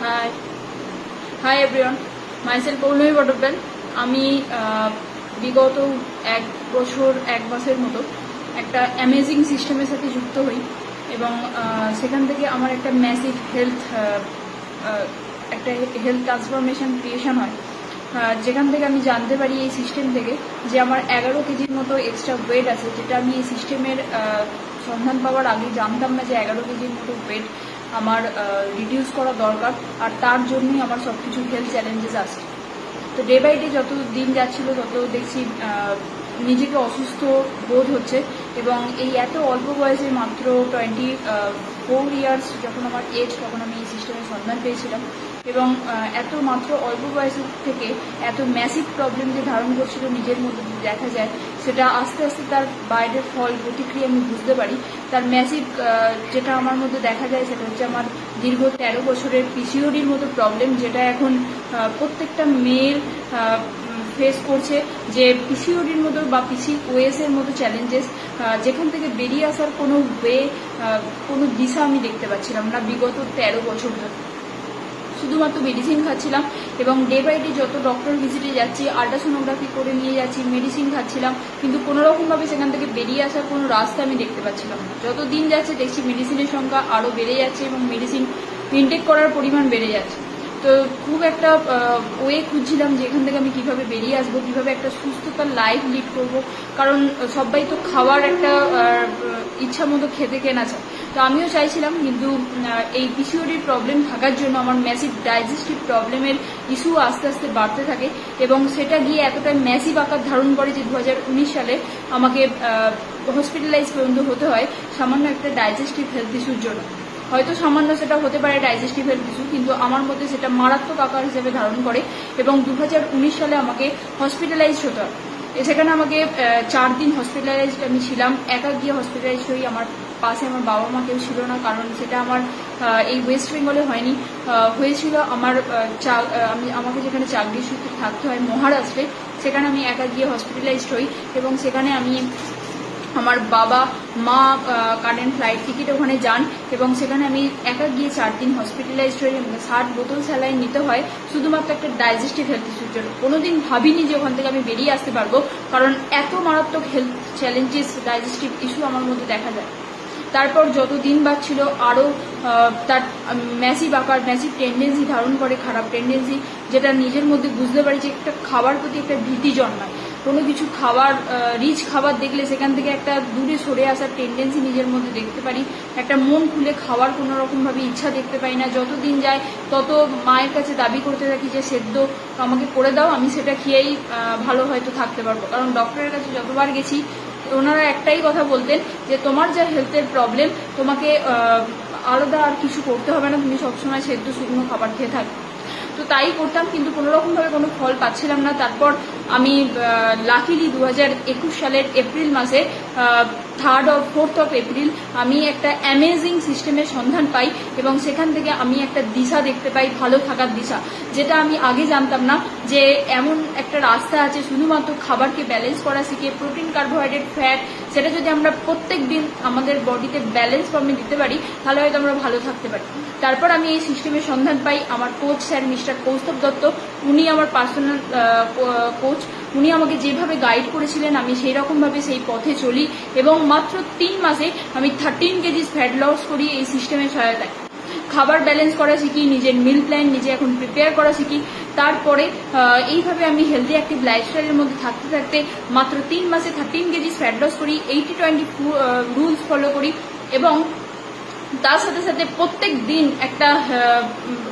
High hi everyone, myself Poulami Batabyal. আমি বিগত 1 মাসের মতো একটা অ্যামেজিং সিস্টেমের সাথে যুক্ত হই এবং সেখান থেকে আমার একটা ম্যাসিভ হেলথ ট্রান্সফরমেশন ক্রিয়েশন হয়, যেখান থেকে আমি জানতে পারি এই সিস্টেম থেকে যে আমার 11 কেজির মতো এক্সট্রা ওয়েট আছে, যেটা আমি এই সিস্টেমের সন্ধান পাওয়ার আগে জানতাম না যে 11 কেজির মতো ওয়েট আমার রিডিউস করা দরকার, আর তার জন্যই আমার সব কিছু হেলথ চ্যালেঞ্জেস আসছে। তো ডে বাই ডে যত দিন যাচ্ছিল তত দেখছি নিজেকে অসুস্থ বোধ হচ্ছে এবং এই এত অল্প বয়সে মাত্র 24 ইয়ার্স যখন আমার এজ, তখন আমি এই সিস্টেমের সন্ধান পেয়েছিলাম এবং এত মাত্র অল্প বয়সের থেকে এত ম্যাসিভ প্রবলেম যে ধারণ করছিল নিজের মধ্যে দেখা যায়, সেটা আস্তে আস্তে তার বাইরের ফল প্রতিক্রিয়া আমি বুঝতে পারি। তার ম্যাসিভ যেটা আমার মধ্যে দেখা যায় সেটা হচ্ছে আমার দীর্ঘ 13 বছরের পিসিওডির মতো প্রবলেম, যেটা এখন প্রত্যেকটা মেয়ের ফেস করছে, যে পিসিওডির মতো বা পিসিওএসের মতো চ্যালেঞ্জেস, যেখান থেকে বেরিয়ে আসার কোনো কোনো দিশা আমি দেখতে পাচ্ছিলাম না বিগত 13 বছর ধরে। শুধুমাত্র মেডিসিন খাচ্ছিলাম এবং ডে বাই ডে যত ডক্টর ভিজিটে যাচ্ছি, আল্ট্রাসোনোগ্রাফি করে নিয়ে যাচ্ছি, মেডিসিন খাচ্ছিলাম, কিন্তু কোনোরকমভাবে সেখান থেকে বেরিয়ে আসার কোনো রাস্তা আমি দেখতে পাচ্ছিলাম না। যত দিন যাচ্ছে দেখছি মেডিসিনের সংখ্যা আরও বেড়ে যাচ্ছে এবং মেডিসিন ইনটেক করার পরিমাণ বেড়ে যাচ্ছে। তো খুব একটা ওয়ে খুঁজছিলাম যে এখান থেকে আমি কীভাবে বেরিয়ে আসবো, কীভাবে একটা সুস্থতার লাইফ লিড করব, কারণ সবাই তো খাওয়ার একটা ইচ্ছা মতো খেতে কেনা চায়। তো আমিও চাইছিলাম, কিন্তু এই পিসিওডির প্রবলেম থাকার জন্য আমার ম্যাসিভ ডাইজেস্টিভ প্রবলেমের ইস্যু আস্তে আস্তে বাড়তে থাকে এবং সেটা গিয়ে এতটা ম্যাসিভ আকার ধারণ করে যে 2019 সালে আমাকে হসপিটালাইজ পর্যন্ত হতে হয় সামান্য একটা ডাইজেস্টিভ হেলথ ইস্যুর জন্য। হয়তো সামান্য সেটা হতে পারে ডাইজেস্টিভ হেলথ ইস্যু, কিন্তু আমার মধ্যে সেটা মারাত্মক আকার হিসেবে ধারণ করে এবং 2019 সালে আমাকে হসপিটালাইজ হতে হয়। সেখানে আমাকে 4 দিন হসপিটালাইজড আমি ছিলাম। একা গিয়ে হসপিটালাইজ হই, আমার পাশে আমার বাবা মা কেউ ছিল না, কারণ সেটা আমার এই ওয়েস্ট বেঙ্গলে হয়নি, হয়েছিল আমার আমাকে যেখানে চাকরির সূত্রে থাকতে হয় মহারাষ্ট্রে, সেখানে আমি একা গিয়ে হসপিটালাইজড হই এবং সেখানে আমি আমার বাবা মা কারেন্ট ফ্লাইট টিকিট ওখানে যান এবং সেখানে আমি একা গিয়ে 4 দিন হসপিটালাইজড হয়ে 60 বোতল স্যালাইন নিতে হয় শুধুমাত্র একটা ডাইজেস্টিভ হেলথ ইস্যুর জন্য। কোনোদিন ভাবিনি যে ওখান থেকে আমি বেরিয়ে আসতে পারবো, কারণ এত মারাত্মক হেলথ চ্যালেঞ্জেস, ডাইজেস্টিভ ইস্যু আমার মধ্যে দেখা যায়। তারপর যত দিন বাড়ছিল আরও তার ম্যাসিভ টেন্ডেন্সি ধারণ করে, খারাপ টেন্ডেন্সি, যেটা নিজের মধ্যে বুঝতে পারি যে একটা খাবার প্রতি একটা ভীতি জন্মায়। কোনো কিছু খাবার, রিচ খাবার দেখলে সেখান থেকে একটা দূরে সরে আসার টেন্ডেন্সি নিজের মধ্যে দেখতে পারি, একটা মন খুলে খাওয়ার কোনো রকমভাবে ইচ্ছা দেখতে পাই না। যত দিন যায় তত মায়ের কাছে দাবি করতে থাকি যে সেদ্ধ আমাকে করে দাও, আমি সেটা খেয়েই ভালো হয়তো থাকতে পারবো, কারণ ডক্টরের কাছে যতবার গেছি ওনারা একটাই কথা বলতেন যে তোমার যা হেলথের প্রবলেম, তোমাকে আলাদা আর কিছু করতে হবে না, তুমি সবসময় সেদ্ধ শুকনো খাবার খেয়ে থাকবে। তো তাই করতাম, কিন্তু কোনোরকমভাবে কোনো ফল পাচ্ছিলাম না। তারপর আমি লাকিলি 2021 সালের এপ্রিল মাসে 4th অফ এপ্রিল আমি একটা অ্যামেজিং সিস্টেমের সন্ধান পাই এবং সেখান থেকে আমি একটা দিশা দেখতে পাই, ভালো থাকার দিশা, যেটা আমি আগে জানতাম না, যে এমন একটা রাস্তা আছে শুধুমাত্র খাবারকে ব্যালেন্স করা শিখে, প্রোটিন, কার্বোহাইড্রেট, ফ্যাট, সেটা যদি আমরা প্রত্যেক দিন আমাদের বডিতে ব্যালেন্স ফর্মে দিতে পারি তাহলে হয়তো আমরা ভালো থাকতে পারি। তারপর আমি এই সিস্টেমের সন্ধান পাই। আমার coach sir mister Kaustav Dutta, উনি আমার পার্সোনাল কোচ, উনি আমাকে যেভাবে গাইড করেছিলেন আমি সেই রকমভাবে সেই পথে চলি এবং মাত্র 3 মাসে আমি 13 কেজি ফ্যাট লস করি এই সিস্টেমের সহায়তায়। খাবার ব্যালেন্স করা শিখি, নিজের মিল প্ল্যান নিজে এখন প্রিপেয়ার করা শিখি। তারপরে এইভাবে আমি হেলদি অ্যাক্টিভ লাইফস্টাইলের মধ্যে থাকতে থাকতে মাত্র 3 মাসে 13 কেজি ফ্যাট লস করি, 80-20 রুলস ফলো করি এবং তার সাথে সাথে প্রত্যেক দিন একটা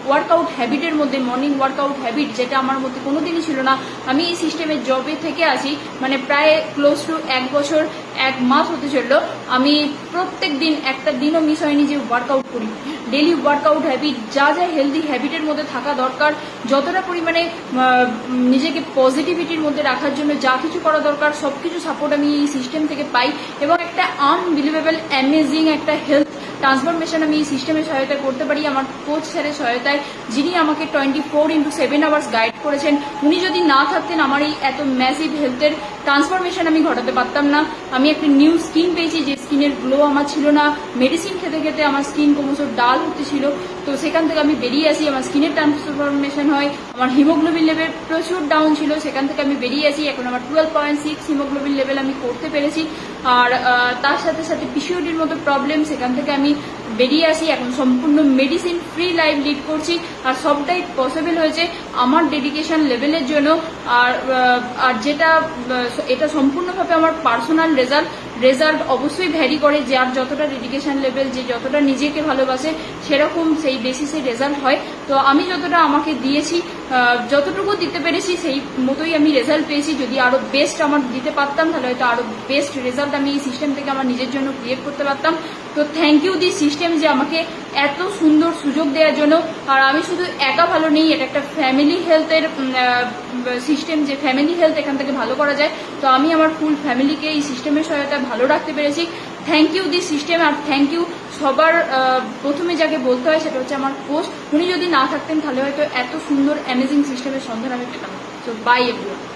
ওয়ার্কআউট হ্যাবিটের মধ্যে, মর্নিং ওয়ার্কআউট হ্যাবিট, যেটা আমার মধ্যে কোনোদিনই ছিল না। আমি এই সিস্টেমের জবে থেকে আসি, মানে প্রায় ক্লোজ টু 1 বছর 1 মাস হতে চললো, আমি প্রত্যেক দিন একটা দিনও মিস হয়নি যে ওয়ার্কআউট করি। ডেলি ওয়ার্কআউট হ্যাবিট, যা যা হেলদি হ্যাবিটের মধ্যে থাকা দরকার, যতটা পরিমাণে নিজেকে পজিটিভিটির মধ্যে রাখার জন্য যা কিছু করা দরকার, সব কিছু সাপোর্ট আমি এই সিস্টেম থেকে পাই এবং একটা আনবিলিভেবল অ্যামেজিং একটা হেলথ ট্রান্সফরমেশন আমি এই সিস্টেমের সহায়তায় করতে পারি আমার কোচ স্যারের সহায়তায়, যিনি আমাকে 24x7 আওয়ার্স গাইড করেছেন। উনি যদি না থাকতেন আমার এই এত ম্যাসিভ হেলথের ট্রান্সফরমেশন আমি ঘটাতে পারতাম না। আমি একটা নিউ স্কিন পেয়েছি, যে স্কিনের গ্লো আমার ছিল না। মেডিসিন খেতে খেতে আমার স্কিন ক্রমশ ডাল হতে ছিল, তো সেখান থেকে আমি বেরিয়ে আসি, আমার স্কিনের ট্রান্সফরমেশন হয়। আমার হিমোগ্লোবিন লেভেল প্রচুর ডাউন ছিল, সেখান থেকে আমি বেরিয়ে আসি। এখন আমার 12.6 হিমোগ্লোবিন লেভেল আমি করতে পেরেছি। আর তার সাথে সাথে পিসিওডির মতো প্রবলেম, সেখান থেকে আমি বেরিয়ে আসি। এখন সম্পূর্ণ মেডিসিন ফ্রি লাইফ লিড করছি, আর সবটাই পসিবল হয়েছে আমার ডেডিকেশন লেভেলের জন্য। আর যেটা এটা সম্পূর্ণভাবে আমার পার্সোনাল রেজাল্ট অবশ্যই ভ্যারি করে, যার যতটা ডেডিকেশন লেভেল, যে যতটা নিজেকে ভালোবাসে সেরকম সেই বেসিসে রেজাল্ট হয়। তো আমি যতটা আমাকে দিয়েছি, যতটুকু দিতে পেরেছি সেই মতোই আমি রেজাল্ট পেয়েছি। যদি আরো বেস্ট আমার দিতে পারতাম তাহলে হয়তো আরো বেস্ট রেজাল্ট আমি এই সিস্টেম থেকে আমার নিজের জন্য ক্রিয়েট করতে পারতাম। তো থ্যাংক ইউ দি সিস্টেম, যে আমাকে এত সুন্দর সুযোগ দেওয়ার জন্য। আর আমি শুধু একা ভালো নেই, এটা একটা ফ্যামিলি হেলথের সিস্টেম, যে ফ্যামিলি হেলথ এখান থেকে ভালো করা যায়। তো আমি আমার ফুল ফ্যামিলিকে এই সিস্টেমের সহায়তা ভালো রাখতে পেরেছি। Thank you the system. আর থ্যাংক ইউ সবার প্রথমে যাকে বলতে হয় সেটা হচ্ছে আমার কোচ। উনি যদি না থাকতেন তাহলে হয়তো এত সুন্দর অ্যামেজিং সিস্টেমের সন্ধান আমি পেতাম। So by everyone.